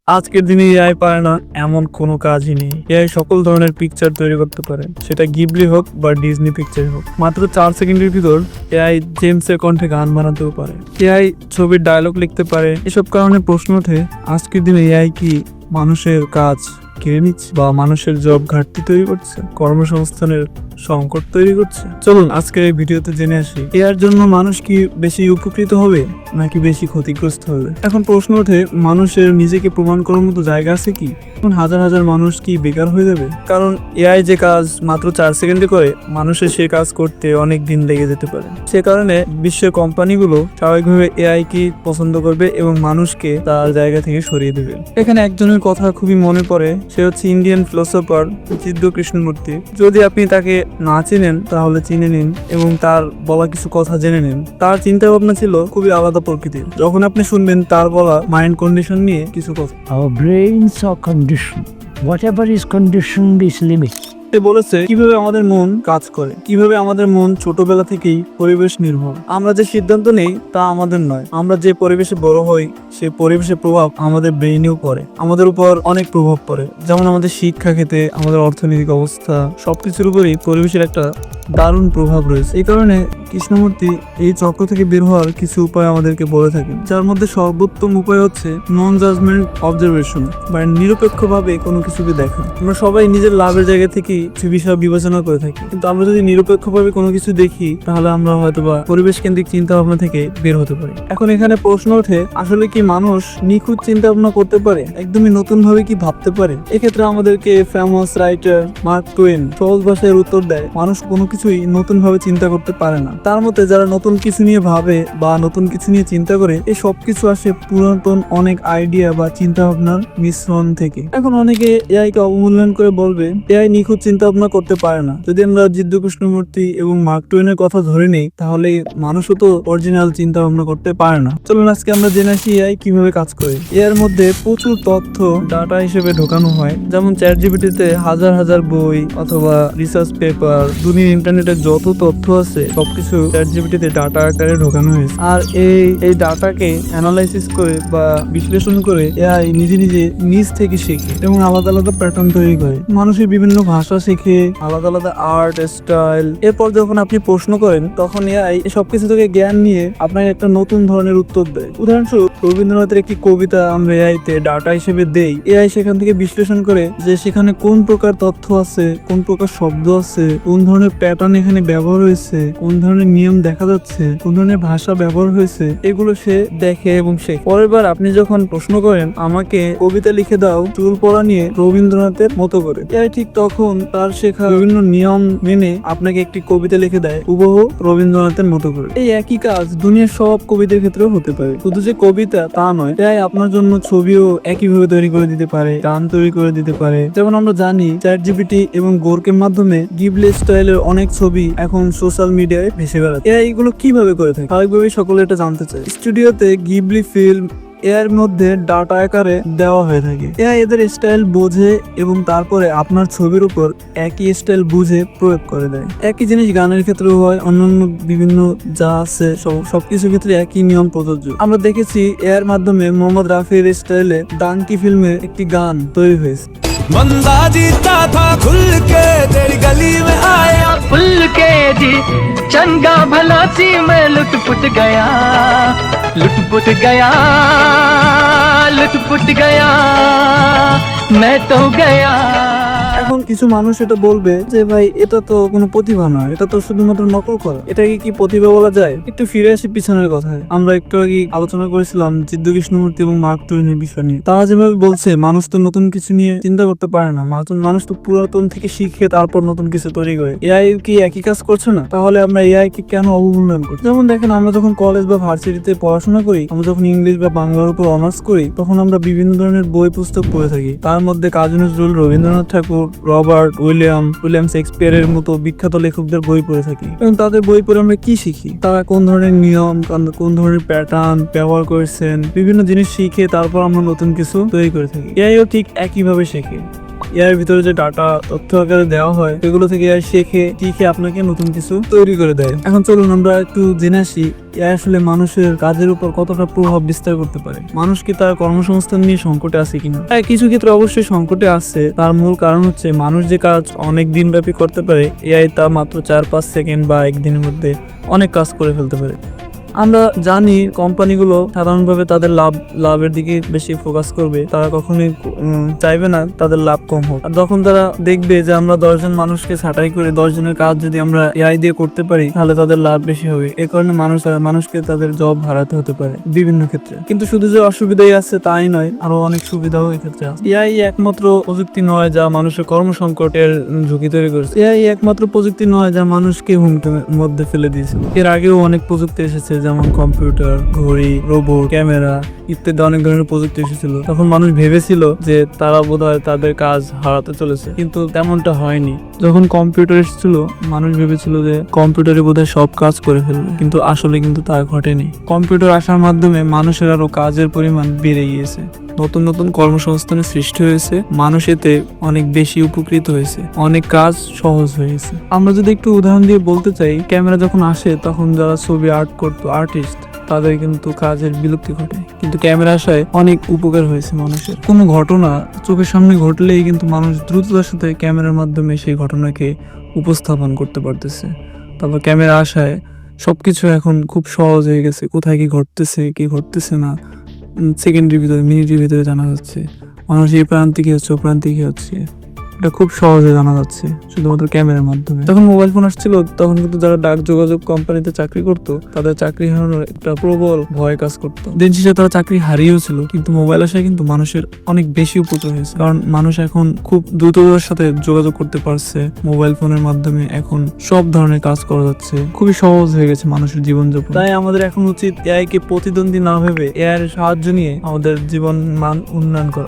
আজকের দিনে এআই পারে না এমন কোনো কাজই নেই। এআই সকল ধরনের পিকচার তৈরি করতে পারে, সেটা গিবলি হোক বা ডিজনি পিকচার হোক। মাত্র 4 সেকেন্ডের ভিতর এআই জেমসের কণ্ঠে গান বানাতেও পারে, এআই ছবির ডায়লগ লিখতে পারে। এসব কারণে প্রশ্ন ওঠে, আজকের দিনে এআই কি মানুষের কাজ কেড়ে নিচ্ছে বা মানুষের জব ঘাটতি তৈরি করছে, কর্মসংস্থানের সংকট তৈরি করছে? চলুন আজকের এই ভিডিওতে জেনে আসি, এর জন্য মানুষ কি বেশি উপকৃত হবে নাকি বেশি ক্ষতিগ্রস্ত হবে। এখন প্রশ্ন ওঠে, মানুষের নিজেকে প্রমাণ করার মতো জায়গা আছে কি? এখন হাজার হাজার মানুষ কি বেকার হয়ে যাবে? কারণ এআই যে কাজ মাত্র 4 সেকেন্ডে করে, মানুষের সে কাজ করতে অনেক দিন লেগে যেতে পারে। সে কারণে বিশ্বের কোম্পানিগুলো স্বাভাবিকভাবে এআই কি পছন্দ করবে এবং মানুষকে তার জায়গা থেকে সরিয়ে দেবে। এখানে একজনের কথা খুবই মনে পড়ে, সে হচ্ছে ইন্ডিয়ান ফিলোসফার জিদ্দ কৃষ্ণমূর্তি। যদি আপনি তাকে না চেনেন তাহলে চিনে নিন এবং তার বলা কিছু কথা জেনে নিন। তার চিন্তা ভাবনা ছিল খুবই আলাদা প্রকৃতির। যখন আপনি শুনবেন তার বলা মাইন্ড কন্ডিশন নিয়ে কিছু কথা। Our brains are conditioned. Whatever is conditioned is limit. সে বলেছে কিভাবে আমাদের মন কাজ করে, কিভাবে আমাদের মন ছোটবেলা থেকেই পরিবেশ নির্ভর। আমরা যে সিদ্ধান্ত নেই তা আমাদের নয়, আমরা যে পরিবেশে বড় হই সেই পরিবেশের প্রভাব আমাদের ব্রেইনেও পড়ে, আমাদের উপর অনেক প্রভাব পড়ে। যেমন আমাদের শিক্ষা ক্ষেত্রে, আমাদের অর্থনৈতিক অবস্থা, সবকিছুর উপরই পরিবেশের একটা দারুণ প্রভাব রয়েছে। এই কারণে কৃষ্ণমূর্তি এই চক্র থেকে বের হওয়ার কিছু উপায় আমাদেরকে বলে থাকেন, যার মধ্যে সর্বোত্তম উপায় হচ্ছে নন জাজমেন্ট অবজারভেশন, বা নিরপেক্ষভাবে কোনো কিছুকে দেখা। আমরা সবাই নিজের লাভের জায়গা থেকে কিছু বিষয় বিবেচনা করে থাকি, কিন্তু আমরা যদি নিরপেক্ষভাবে কোনো কিছু দেখি তাহলে আমরা হয়তোবা পরিবেশ কেন্দ্রিক চিন্তা ভাবনা থেকে বের হতে পারি। এখন এখানে প্রশ্ন ওঠে, আসলে কি মানুষ নিখুঁত চিন্তা ভাবনা করতে পারে, একদমই নতুন ভাবে কি ভাবতে পারে? এক্ষেত্রে আমাদেরকে ফেমাস রাইটার মার্ক টুয়েন সহজ ভাষায় উত্তর দেয়, মানুষ কোনো কিছুই নতুন ভাবে চিন্তা করতে পারে না। তার মতে যারা নতুন কিছু নিয়ে ভাবে বা নতুন কিছু নিয়ে চিন্তা করে, এই সব কিছু আসে পুরাতন অনেক আইডিয়া বা চিন্তা ভাবনার মিশ্রণ থেকে। এখন অনেকে এআই কে অবমূল্যায়ন করে বলবে এআই নিখুঁত চিন্তা ভাবনা করতে পারে না। যদি আমরা জিদ্দ কৃষ্ণমূর্তি এবং মার্ক টুয়েনের কথা ধরে নেই, তাহলে মানুষও তো অরিজিনাল চিন্তা ভাবনা করতে পারে না। চলুন আজকে আমরা জেনে আসি এআই কিভাবে কাজ করে। এর মধ্যে প্রচুর তথ্য ডাটা হিসেবে ঢোকানো হয়, যেমন চ্যাট জিপিটিতে হাজার হাজার বই অথবা রিসার্চ পেপার, দুনিয়ার ইন্টারনেটের যত তথ্য আছে সবকিছু চ্যাট জিপিটিতে ডাটা আকারে ঢোকানো হয়েছে। আর এই ডাটাকে অ্যানালাইসিস করে বা বিশ্লেষণ করে এআই নিজে নিজে নিজ থেকে শেখে এবং আলাদা আলাদা প্যাটার্ন তৈরি করে। মানুষের বিভিন্ন ভাষা শেখে, আলাদা আলাদা আর্ট স্টাইল। এরপর যখন আপনি প্রশ্ন করেন তখন এআই সবকিছু থেকে জ্ঞান নিয়ে আপনাকে একটা নতুন ধরনের উত্তর দেয়। উদাহরণস্বরূপ রবীন্দ্রনাথের একটি কবিতা আমরা এআই তে ডাটা হিসেবে দেই, এআই সেখান থেকে বিশ্লেষণ করে যে সেখানে কোন প্রকার তথ্য আছে, কোন প্রকার শব্দ আছে, কোন ধরনের প্যাটার্ন এখানে ব্যবহার হয়েছে, কোন ধরনের নিয়ম দেখা যাচ্ছে, কোন ধরনের ভাষা ব্যবহার হয়েছে, এগুলো সে দেখে এবং শেখে। পরের বার আপনি যখন প্রশ্ন করেন আমাকে কবিতা লিখে দাও চুল পড়া নিয়ে রবীন্দ্রনাথের মতো করে, এআই ঠিক তখন তার শেখা বিভিন্ন নিয়ম মেনে আপনাকে একটি কবিতা লিখে দেয় হুবহু রবীন্দ্রনাথের মতো করে। এই একই কাজ দুনিয়ার সব কবিতার ক্ষেত্রেও হতে পারে। শুধু যে কবিতা তা নয়, এআই আপনার জন্য ছবিও একইভাবে তৈরি করে দিতে পারে, গান তৈরি করে দিতে পারে। যেমন আমরা জানি চ্যাট জিপিটি এবং গোরকের মাধ্যমে গিবলি স্টাইলের অনেক ছবি এখন সোশ্যাল মিডিয়ায় ভেসে বেড়াচ্ছে। এআই এগুলো কিভাবে করে থাকে স্বাভাবিকভাবেই সকলে এটা জানতে চায়। স্টুডিওতে গিবলি ফিল্ম এর মধ্যে ডাটা আকারে দেওয়া হয়ে থাকে। এআই এদের স্টাইল বোঝে এবং তারপরে আপনার ছবির উপর একই স্টাইল বুঝে প্রয়োগ করে দেয়। একই জিনিস গানের ক্ষেত্রেও হয়, অন্যান্য বিভিন্ন যা আছে সবকিছুর ক্ষেত্রে একই নিয়ম প্রযোজ্য। আমরা দেখেছি এর মাধ্যমে মোহাম্মদ রাফির স্টাইলে ডাঙ্কি ফিল্মে একটি গান তৈরি হয়েছে। बंदा जीता था खुल के तेरी गली में आया फुल के जी चंगा भला सी मैं लुटपुट गया, लुटपुट गया, लुटपुट गया, मैं तो गया। এখন কিছু মানুষ এটা বলবে যে ভাই এটা তো কোনো প্রতিভা নয়, এটা তো শুধুমাত্র নকল করা, এটাকে কি প্রতিভা বলা যায়? একটু ফিরে আসি পিছনের কথায়। আমরা একটু আগে আলোচনা করেছিলাম জিদ্দ কৃষ্ণমূর্তি এবং মার্ক টুয়েনের বিষয় নিয়ে। তারা যেভাবে বলছে মানুষ তো নতুন কিছু নিয়ে চিন্তা করতে পারে না, মানুষ তো পুরাতন থেকে শিখে তারপর নতুন কিছু তৈরি করে। এআই কি একই কাজ করছে না? তাহলে আমরা এআই কে কেন অবমূল্যায়ন করি? যেমন দেখেন, আমরা যখন কলেজ বা ভার্সিটিতে পড়াশোনা করি, আমরা যখন ইংলিশ বা বাংলার উপর অনার্স করি, তখন আমরা বিভিন্ন ধরনের বই পুস্তক পড়ে থাকি। তার মধ্যে কাজী নজরুল, রবীন্দ্রনাথ ঠাকুর, রবার্ট উইলিয়াম শেক্সপিয়ারের মতো বিখ্যাত লেখকদের বই পড়ে থাকি। এবং তাদের বই পড়ে আমরা কি শিখি? তারা কোন ধরনের নিয়ম, কোন ধরনের প্যাটার্ন ব্যবহার করেছেন, বিভিন্ন জিনিস শিখে তারপর আমরা নতুন কিছু তৈরি করে থাকি। এআইও ঠিক একইভাবে শেখে। এআই এর ভিতরে যে ডাটা তথ্য আকারে দেওয়া হয় সেগুলো থেকে এআই শিখে আপনাকে নতুন কিছু তৈরি করে দেয়। এখন চলুন আমরা একটু জেনে আসি এআই আসলে মানুষের কাজের উপর কতটা প্রভাব বিস্তার করতে পারে। মানুষ কি তার কর্মসংস্থান নিয়ে সংকটে আছে কিনা? হ্যাঁ, কিছু ক্ষেত্রে অবশ্যই সংকটে আছে। তার মূল কারণ হচ্ছে মানুষ যে কাজ অনেক দিন ব্যাপী করতে পারে, এআই তা মাত্র 4-5 সেকেন্ড বা একদিনের মধ্যে অনেক কাজ করে ফেলতে পারে। আমরা জানি কোম্পানিগুলো সাধারণভাবে তাদের লাভের দিকে বেশি ফোকাস করবে। তারা কখনোই চাইবে না তাদের লাভ কম হোক। আর তখন তারা দেখবে যে আমরা 10 জন মানুষকে ছাঁটাই করে 10 জনের কাজ যদি আমরা এআই দিয়ে করতে পারি তাহলে তাদের লাভ বেশি হবে। এ কারণে মানুষকে তাদের জব হারাতে হতে পারে বিভিন্ন ক্ষেত্রে। কিন্তু শুধু যে অসুবিধাই আছে তাই নয়, আরো অনেক সুবিধাও এক্ষেত্রে আছে। এআই একমাত্র প্রযুক্তি নয় যা মানুষের কর্মসংকটের ঝুঁকি তৈরি করেছে। এআই একমাত্র প্রযুক্তি নয় যা মানুষকে হুমকির মধ্যে ফেলে দিয়েছিল। এর আগেও অনেক প্রযুক্তি এসেছে, যেমন কম্পিউটার, ঘড়ি, রোবট, ক্যামেরা ইত্যাদি অনেক ধরনের প্রযুক্তি এসেছিল। তখন মানুষ ভেবেছিল যে তারা বোধহয় তাদের কাজ হারাতে চলেছে, কিন্তু তেমনটা হয়নি। যখন কম্পিউটার এসেছিল মানুষ ভেবেছিল যে কম্পিউটারে বোধহয় সব কাজ করে ফেলবে, কিন্তু আসলে কিন্তু তা ঘটেনি। কম্পিউটার আসার মাধ্যমে মানুষের আরো কাজের পরিমাণ বেড়ে গিয়েছে, নতুন নতুন কর্মসংস্থানের সৃষ্টি হয়েছে, মানুষ এতে অনেক বেশি উপকৃত হয়েছে, অনেক কাজ সহজ হয়েছে। আমরা যদি একটু উদাহরণ দিয়ে বলতে চাই, ক্যামেরা যখন আসে তখন যারা ছবি আর্ট করতো, আর্টিস্ট, তাদের কিন্তু কাজের বিলুপ্তি ঘটে। কিন্তু ক্যামেরা আসায় অনেক উপকার হয়েছে মানুষের। কোনো ঘটনা চোখের সামনে ঘটলেই কিন্তু মানুষ দ্রুততার সাথে ক্যামেরার মাধ্যমে সেই ঘটনাকে উপস্থাপন করতে পারতেছে। তারপর ক্যামেরা আসায় সবকিছু এখন খুব সহজ হয়ে গেছে। কোথায় কি ঘটতেছে কি ঘটতেছে না সেকেন্ডের ভিতরে, মিনিটের ভিতরে জানা যাচ্ছে। মানুষ এই প্রান্তে কি হচ্ছে ও প্রান্তে কি হচ্ছে এটা খুব সহজে জানা যাচ্ছে শুধুমাত্র ক্যামেরার মাধ্যমে। যখন মোবাইল ফোন আসছিল তখন কিন্তু যারা ডাক যোগাযোগ কোম্পানিতে চাকরি করতো তাদের চাকরি হারানোর একটা প্রবল ভয় কাজ করতো। দিন শেষে তারা চাকরি হারিয়েছিল। কিন্তু মোবাইল আসায় কিন্তু মানুষের অনেক বেশি উপকার হয়েছে, কারণ মানুষ এখন খুব দ্রুততার সাথে যোগাযোগ করতে পারছে। মোবাইল ফোনের মাধ্যমে এখন সব ধরনের কাজ করা যাচ্ছে, খুবই সহজ হয়ে গেছে মানুষের জীবনযাপন। তাই আমাদের এখন উচিত এআই কে প্রতিদ্বন্দ্বী না ভেবে এআই এর সাহায্য নিয়ে আমাদের জীবন মান উন্নয়ন করা।